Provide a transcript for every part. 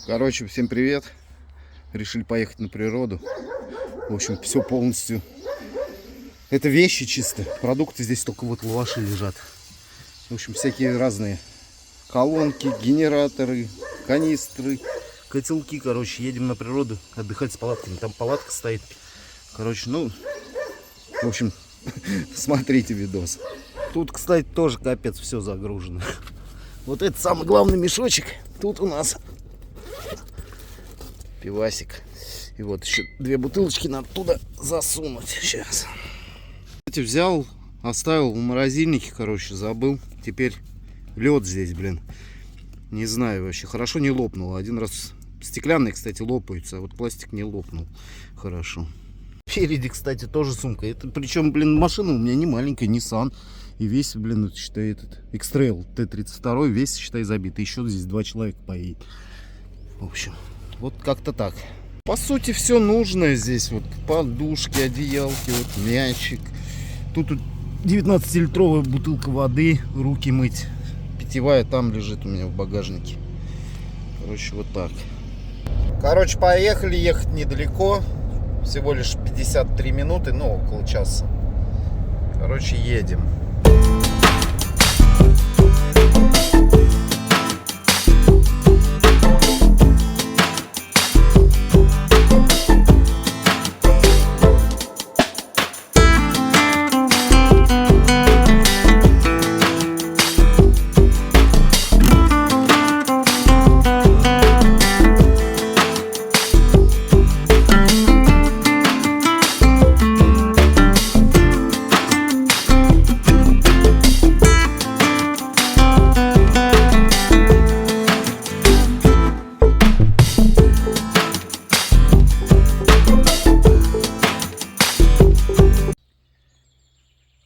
Короче, всем привет. Решили поехать на природу. В общем, все полностью. Это вещи чисто. Продукты здесь только вот лаваши лежат. В общем, всякие разные колонки, генераторы, канистры, котелки. Короче, едем на природу отдыхать с палатками. Там палатка стоит. Короче, ну, в общем, смотрите видос. Тут, кстати, тоже капец все загружено. Вот это самый главный мешочек. Тут у нас пивасик. И вот еще 2 бутылочки надо туда засунуть. Сейчас. Взял, оставил в морозильнике, короче, забыл. Теперь лед здесь, блин. Не знаю вообще. Хорошо не лопнул. Один раз стеклянные, кстати, лопаются, а вот пластик не лопнул. Хорошо. Впереди, кстати, тоже сумка. Это, причем, блин, машина у меня не маленькая, Nissan. И весь, блин, считай, этот X-Trail T32, весь, считай, забит. И еще здесь 2 человека поедет. В общем, вот как-то так. По сути, все нужное здесь. Вот подушки, одеялки, вот мячик. Тут 19-литровая бутылка воды, руки мыть. Питьевая там лежит у меня в багажнике. Короче, вот так. Короче, поехали, ехать недалеко. Всего лишь 53 минуты, ну, около часа. Короче, едем.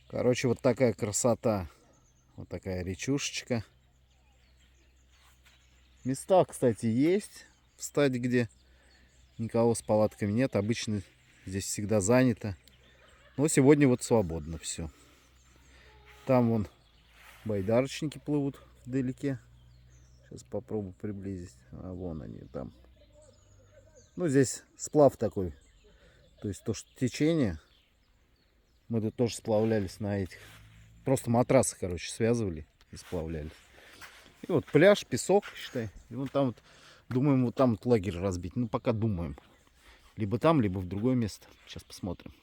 Короче, вот такая красота. Вот такая речушечка. Места, кстати, есть. Встать, где никого с палатками нет. Обычно здесь всегда занято. Но сегодня вот свободно все. Там вон байдарочники плывут вдалеке. Сейчас попробую приблизить. А вон они там. Ну, здесь сплав такой. То есть то, что течение. Мы тут тоже сплавлялись на этих. Просто матрасы, короче, связывали и сплавлялись. И вот пляж, песок, считай. И вон там вот, думаем, вот там вот лагерь разбить. Ну, пока думаем. Либо там, либо в другое место. Сейчас посмотрим.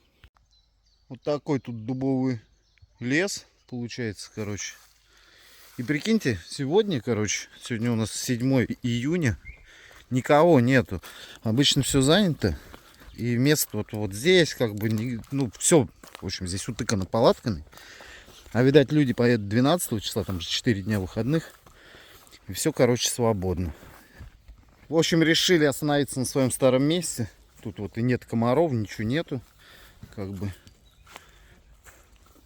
Вот такой тут дубовый лес получается, короче. И прикиньте, сегодня, короче, сегодня у нас 7 июня. Никого нету. Обычно все занято. И место вот здесь, как бы, ну, все, в общем, здесь утыкано палатками. А, видать, люди поедут 12 числа, там же 4 дня выходных. И все, короче, свободно. В общем, решили остановиться на своем старом месте. Тут вот и нет комаров, ничего нету. Как бы.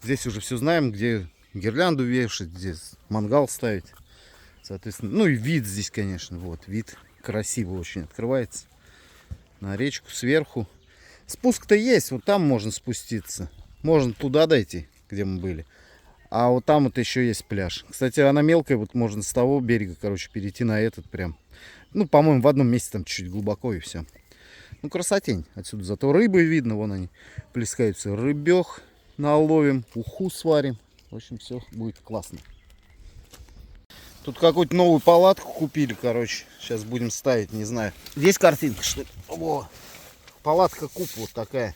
Здесь уже все знаем, где гирлянду вешать, где мангал ставить. Соответственно, ну и вид здесь, конечно, вот, вид красиво очень открывается. На речку сверху. Спуск-то есть, вот там можно спуститься. Можно туда дойти, где мы были. А вот там вот еще есть пляж. Кстати, она мелкая, вот можно с того берега, короче, перейти на этот прям. Ну, по-моему, в одном месте там чуть-чуть глубоко и все. Ну, красотень. Отсюда зато рыбы видно, вон они плескаются. Рыбех наловим, уху сварим. В общем, все будет классно. Тут какую-то новую палатку купили, короче. Сейчас будем ставить, не знаю. Здесь картинка, что ли? О, палатка куб вот такая.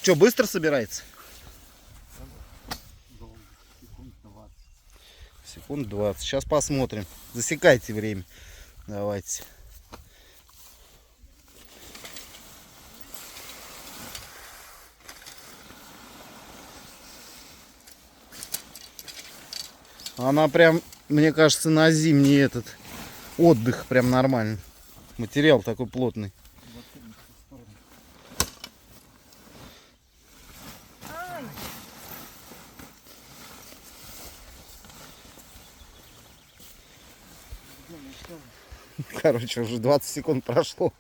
Что, быстро собирается? Секунд 20. Сейчас посмотрим. Засекайте время. Давайте. Она прям, мне кажется, на зимний этот отдых прям нормально. Материал такой плотный. Короче, уже 20 секунд прошло.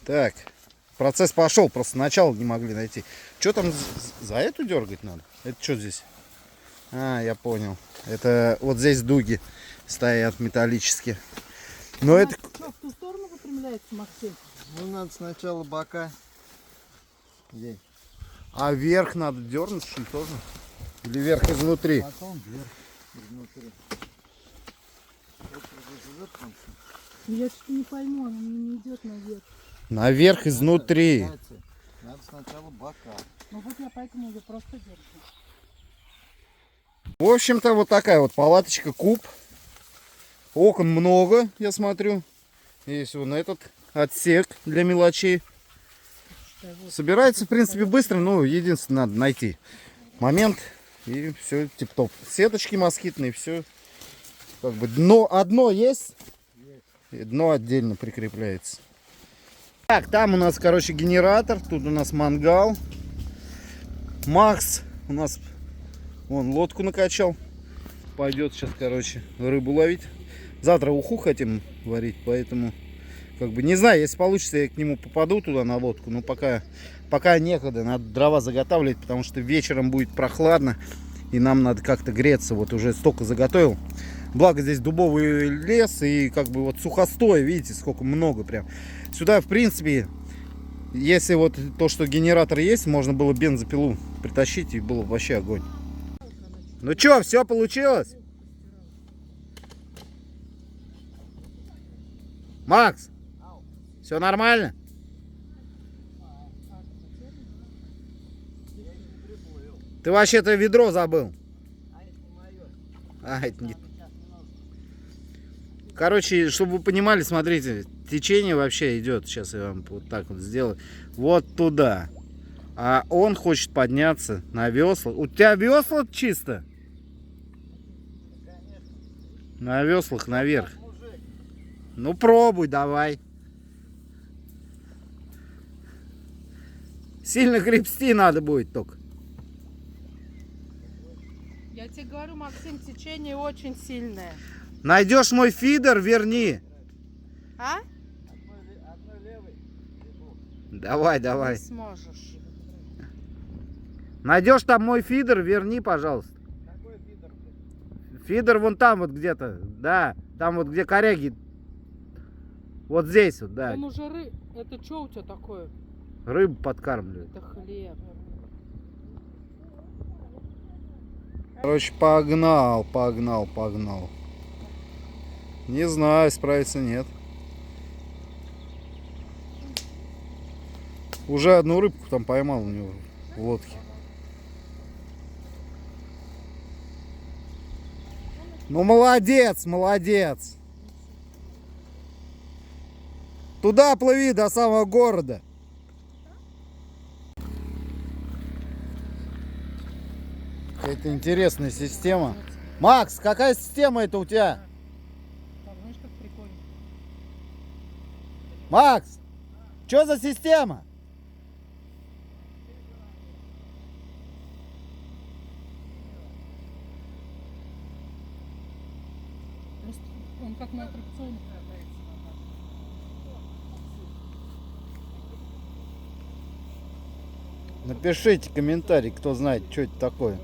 Так, процесс пошел, просто начало не могли найти. Что там за эту дергать надо? Это что здесь? А, я понял. Это вот здесь дуги стоят металлические. Но это... Что, в ту сторону выпрямляется, Максим? Ну, надо сначала бока. Здесь. А вверх надо дернуть, что ли, тоже? Или вверх изнутри? Потом вверх, изнутри. Я что-то не пойму, она не идет наверх. Наверх изнутри. Надо сначала бока. Ну вот я поэтому ее просто держу. В общем-то, вот такая вот палаточка, куб. Окон много, я смотрю. Есть вон этот отсек для мелочей. Собирается, в принципе, быстро, но единственное, надо найти момент, и все тип-топ. Сеточки москитные, все. Как бы дно одно есть, и дно отдельно прикрепляется. Так, там у нас, короче, генератор, тут у нас мангал. Макс у нас, вон, лодку накачал. Пойдет сейчас, короче, рыбу ловить. Завтра уху хотим варить, поэтому... Как бы не знаю, если получится, я к нему попаду туда на лодку, но пока некогда, надо дрова заготавливать, потому что вечером будет прохладно, и нам надо как-то греться. Вот уже столько заготовил. Благо здесь дубовый лес и как бы вот сухостой, видите, сколько много прям. Сюда, в принципе, если вот то, что генератор есть, можно было бензопилу притащить, и было вообще огонь. Ну что, все получилось? Макс! Все нормально? Ты вообще-то ведро забыл. А, это не... Короче, чтобы вы понимали, смотрите, течение вообще идет. Сейчас я вам вот так вот сделаю. Вот туда. А он хочет подняться на весла. У тебя весла чисто? На веслах наверх. Ну пробуй, давай. Сильно гребсти надо будет только. Я тебе говорю, Максим, течение очень сильное. Найдешь мой фидер, верни. А? Одной левой. Давай, Не давай. сможешь. Найдешь там мой фидер, верни, пожалуйста. Какой фидер? Фидер вон там вот где-то. Да, там вот где коряги. Вот здесь вот, да. Он уже Это что у тебя такое? Рыбу подкармливают. Это хлеб. Короче, погнал. Не знаю, справится нет. Уже одну рыбку там поймал у него в лодке. Ну молодец. Туда плыви до самого города. Это интересная система. Макс, какая система это у тебя? Так, знаешь, как прикольно. Макс, что за система? Просто он как на аттракционе. Напишите комментарий, кто знает, что это такое.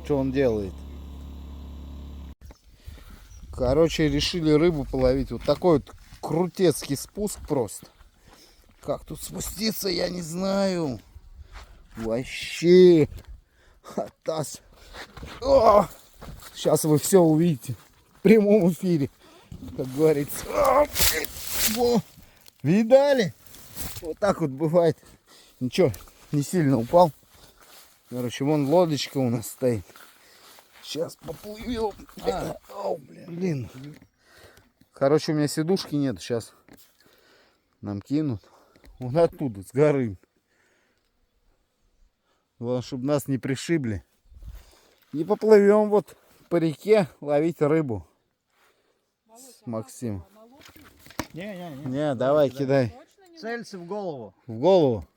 Что он делает. Короче, решили рыбу половить. Вот такой вот крутецкий спуск просто. Как тут спуститься, я не знаю. Вообще. Хатас. Сейчас вы все увидите. В прямом эфире. Как говорится. Во. Видали? Вот так вот бывает. Ничего, не сильно упал. Короче, вон лодочка у нас стоит. Сейчас поплывем. Блин. Короче, у меня сидушки нет. Сейчас нам кинут. Вон оттуда, с горы. Главное, чтобы нас не пришибли. И поплывем вот по реке ловить рыбу. С Максимом. Не, давай, кидай. Целься в голову. В голову.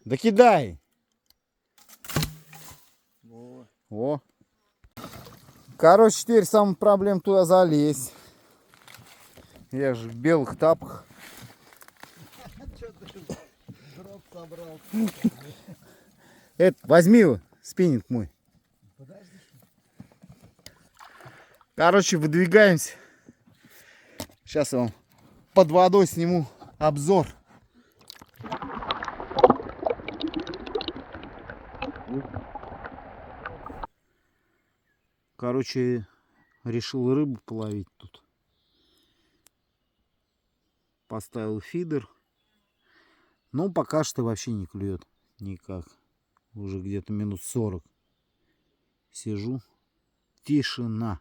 Да кидай. Во. Короче, теперь самая проблема туда залезть. Я же в белых тапках. Это, возьми его, спиннинг мой. Короче, выдвигаемся. Сейчас я вам под водой сниму обзор. Короче, решил рыбу половить тут. Поставил фидер. Но пока что вообще не клюет никак. Уже где-то минут 40 сижу. Тишина.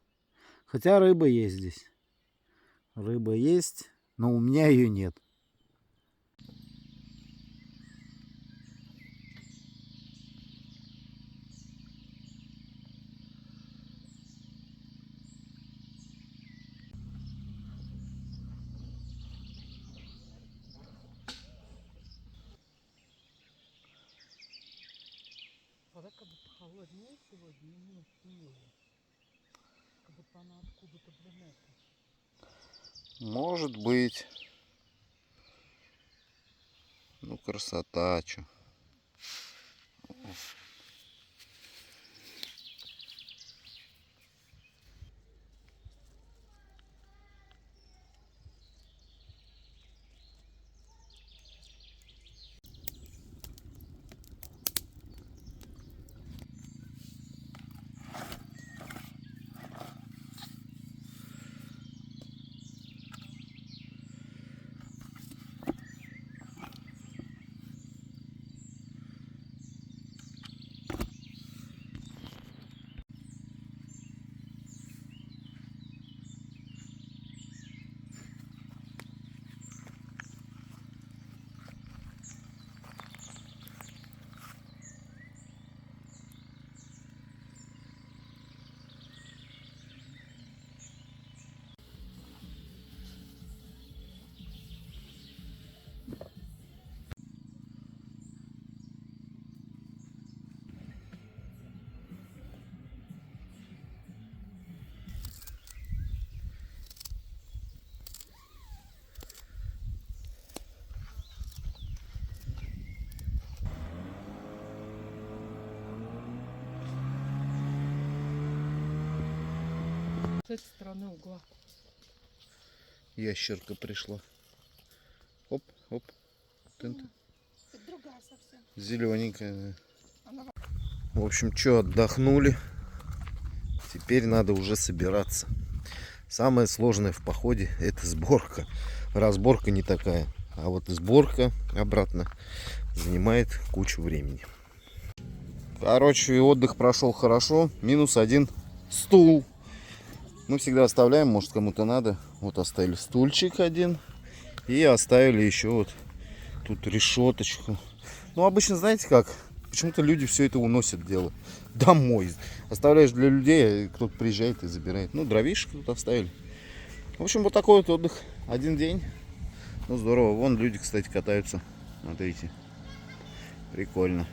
Хотя рыба есть здесь. Рыба есть, но у меня ее нет. Вода как будто холоднее сегодня, не ниже. Как будто она откуда-то блин это. Может быть. Ну, красота, чё. С этой стороны угла. Ящерка пришла. Оп, оп. Тын-тын. Это другая совсем. Зелененькая. В общем, что, отдохнули. Теперь надо уже собираться. Самое сложное в походе — это сборка. Разборка не такая. А вот сборка обратно занимает кучу времени. Короче, отдых прошел хорошо. -1 стул. Мы всегда оставляем, может кому-то надо. Вот оставили стульчик один. И оставили еще вот тут решеточку. Ну, обычно, знаете как? Почему-то люди все это уносят дело домой. Оставляешь для людей, кто-то приезжает и забирает. Ну, дровишек тут оставили. В общем, вот такой вот отдых. Один день. Ну, здорово. Вон люди, кстати, катаются. Смотрите. Прикольно.